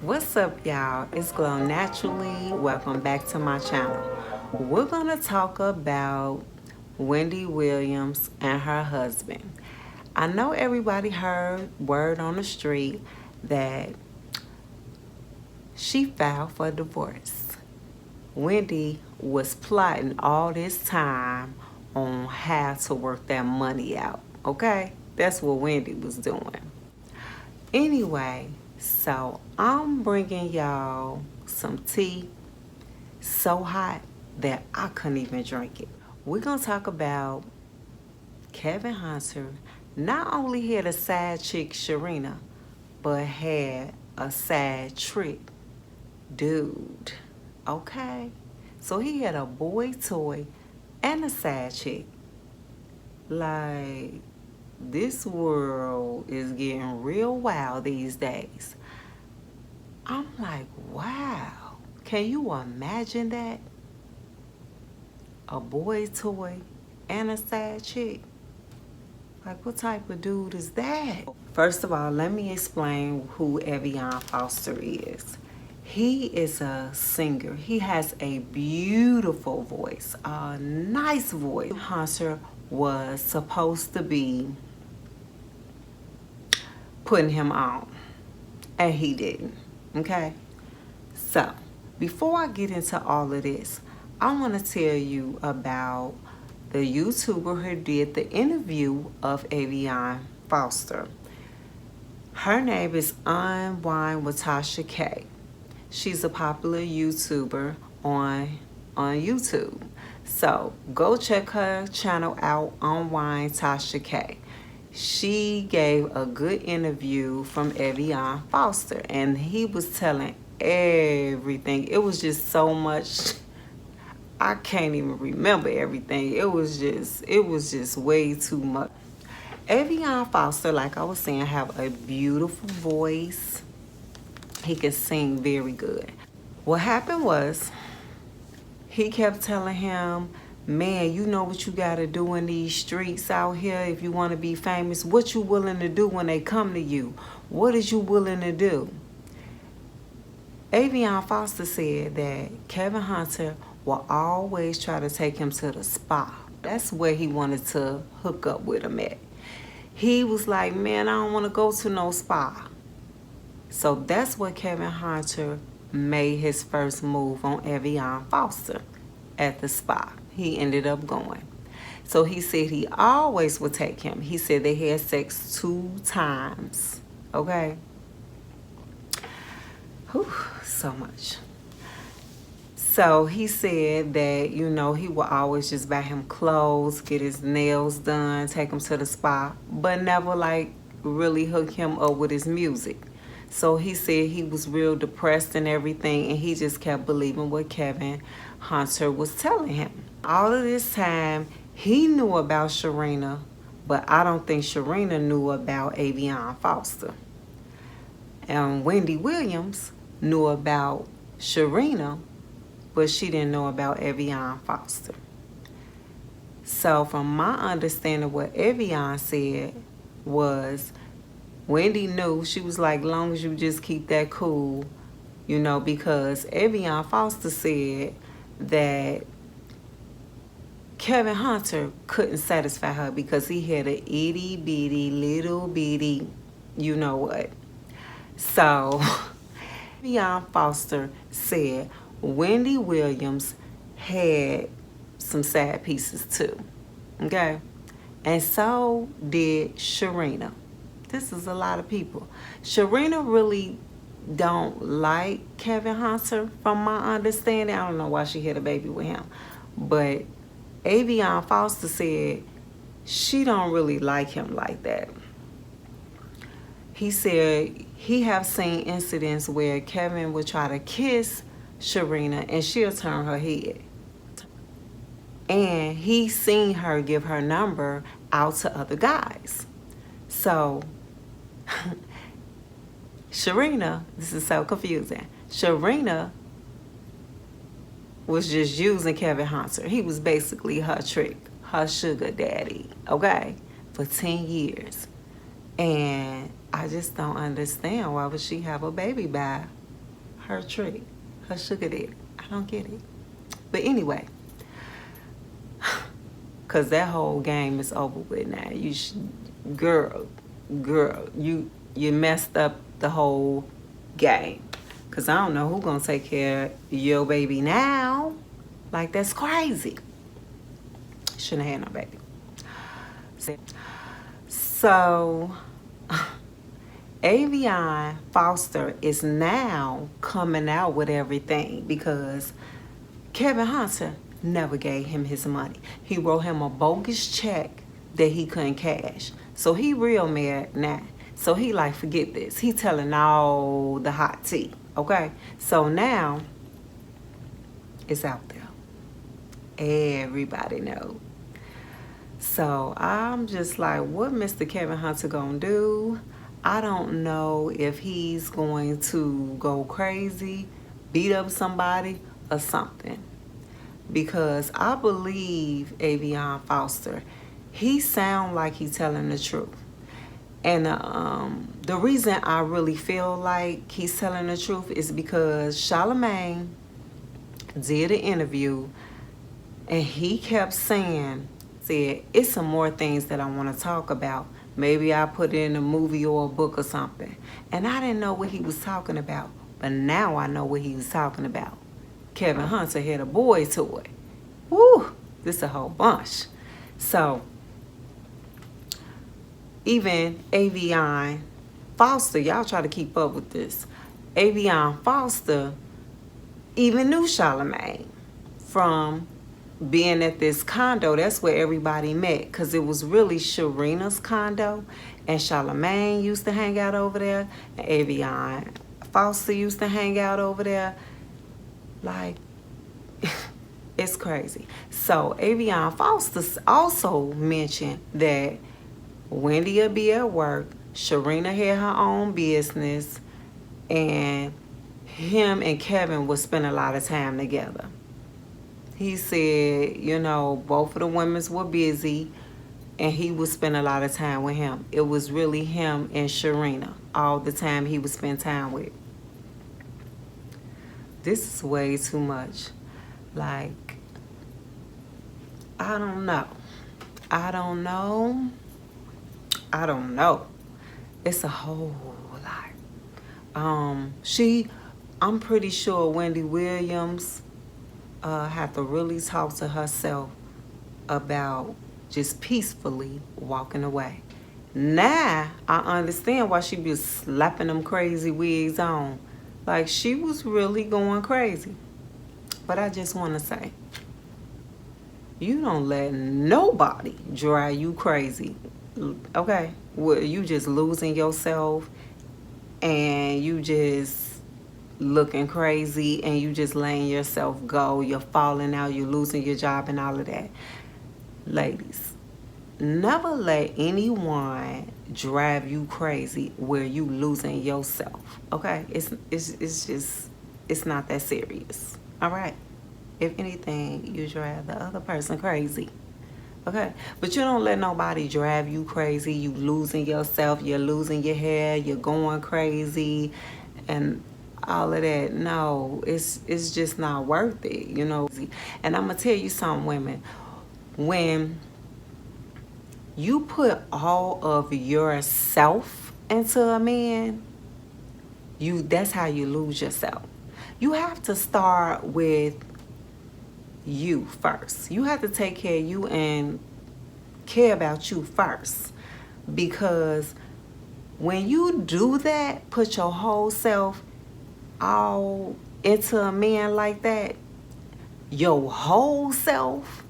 What's up, y'all? It's Glow Naturally. Welcome back to my channel. We're gonna talk about Wendy Williams and her husband. I know everybody heard word on the street that she filed for divorce. Wendy was plotting all this time on how to work that money out. Okay? That's what Wendy was doing. Anyway, so I'm bringing y'all some tea so hot that I couldn't even drink it. We're going to talk about Kevin Hunter not only had a side chick, Sharina, but had a side trick, dude. Okay? So he had a boy toy and a side chick. Like, this world is getting real wild these days. I'm like, wow. Can you imagine that? A boy toy and a side chick. Like, what type of dude is that? First of all, let me explain who Evian Foster is. He is a singer. He has a beautiful voice, a nice voice. Hunter was supposed to be putting him on, and he didn't. Okay? So, before I get into all of this, I want to tell you about the YouTuber who did the interview of Evian Foster. Her name is Unwind with Tasha K. She's a popular YouTuber on YouTube. So go check her channel out, Unwind Tasha K. She gave a good interview from Evian Foster, and he was telling everything. It was just so much. I can't even remember everything. It was just way too much. Evian Foster, like I was saying, have a beautiful voice. He can sing very good. What happened was, he kept telling him, man, you know what you gotta do in these streets out here if you wanna be famous? What you willing to do when they come to you? What is you willing to do? Evian Foster said that Kevin Hunter will always try to take him to the spa. That's where he wanted to hook up with him at. He was like, man, I don't want to go to no spa. So that's what Kevin Hunter made his first move on Evian Foster at the spa. He ended up going. So he said he always would take him. He said they had sex 2 times. Okay? Whew, so much. So he said that, you know, he would always just buy him clothes, get his nails done, take him to the spa, but never like really hook him up with his music. So he said he was real depressed and everything, and he just kept believing what Kevin Hunter was telling him. All of this time, he knew about Sharina, but I don't think Sharina knew about Evian Foster. And Wendy Williams knew about Sharina, but she didn't know about Evian Foster. So from my understanding, what Evian said was, Wendy knew. She was like, long as you just keep that cool, you know, because Evian Foster said that Kevin Hunter couldn't satisfy her because he had a itty bitty little bitty, you know what. So Evian Foster said Wendy Williams had some sad pieces too, okay? And so did Sharina. This is a lot of people. Sharina really don't like Kevin Hunter, from my understanding. I don't know why she had a baby with him. But Evian Foster said she don't really like him like that. He said he have seen incidents where Kevin would try to kiss Sharina and she'll turn her head. And he seen her give her number out to other guys. So Sharina, this is so confusing. Sharina was just using Kevin Hunter. He was basically her trick, her sugar daddy, okay, for 10 years. And I just don't understand, why would she have a baby by her trick, her sugar daddy. I don't get it. But anyway, because that whole game is over with now. Girl, you messed up the whole game. Because I don't know who going to take care of your baby now. Like, that's crazy. Shouldn't have had no baby. So, Avion Foster is now coming out with everything because Kevin Hunter never gave him his money. He wrote him a bogus check that he couldn't cash. So he real mad now. So he like, forget this. He telling all the hot tea, okay? So now, it's out there. Everybody knows. So I'm just like, what Mr. Kevin Hunter gonna do? I don't know if he's going to go crazy, beat up somebody or something. Because I believe Avion Foster, he sound like he's telling the truth. And the reason I really feel like he's telling the truth is because Charlamagne did an interview and he kept said, it's some more things that I want to talk about. Maybe I put it in a movie or a book or something. And I didn't know what he was talking about. But now I know what he was talking about. Kevin Hunter had a boy to it. Woo! This a whole bunch. So, even Avion Foster, y'all try to keep up with this. Avion Foster even knew Charlamagne from being at this condo. That's where everybody met, because it was really Sharina's condo, and Charlamagne used to hang out over there, and Avion Foster used to hang out over there. Like, it's crazy. So Avion Foster also mentioned that Wendy would be at work, Sharina had her own business, and him and Kevin would spend a lot of time together. He said, you know, both of the women were busy and he would spend a lot of time with him. It was really him and Sharina all the time he would spend time with. This is way too much. Like, I don't know. I don't know. I don't know. It's a whole lot. I'm pretty sure Wendy Williams have to really talk to herself about just peacefully walking away. Now I understand why she be slapping them crazy wigs on. Like, she was really going crazy. But I just want to say, you don't let nobody drive you crazy, okay? Well, you just losing yourself and you just looking crazy and you just letting yourself go. You're falling out, you're losing your job and all of that. Ladies, never let anyone drive you crazy where you losing yourself, okay? It's not that serious, all right? If anything, you drive the other person crazy, okay? But you don't let nobody drive you crazy. You losing yourself, you're losing your hair, you're going crazy, and all of that. No, it's just not worth it, you know? And I'm gonna tell you something, women. When you put all of yourself into a man, that's how you lose yourself. You have to start with you first. You have to take care of you and care about you first. Because when you do that, put your whole self all into a man like that, your whole self,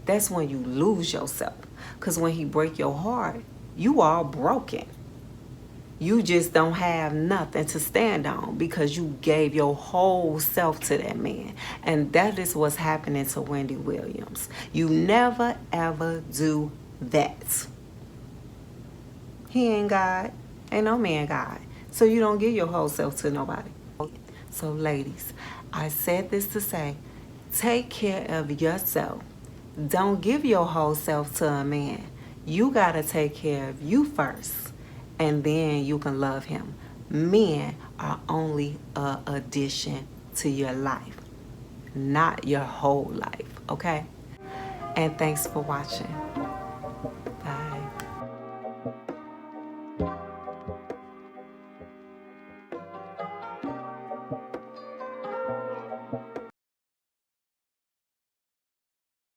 that's when you lose yourself. Because when he break your heart, you are broken. You just don't have nothing to stand on because you gave your whole self to that man. And that is what's happening to Wendy Williams. You never, ever do that. He ain't God. Ain't no man God. So you don't give your whole self to nobody. So ladies, I said this to say, take care of yourself. Don't give your whole self to a man. You got to take care of you first, and then you can love him. Men are only a addition to your life, not your whole life, okay? And thanks for watching.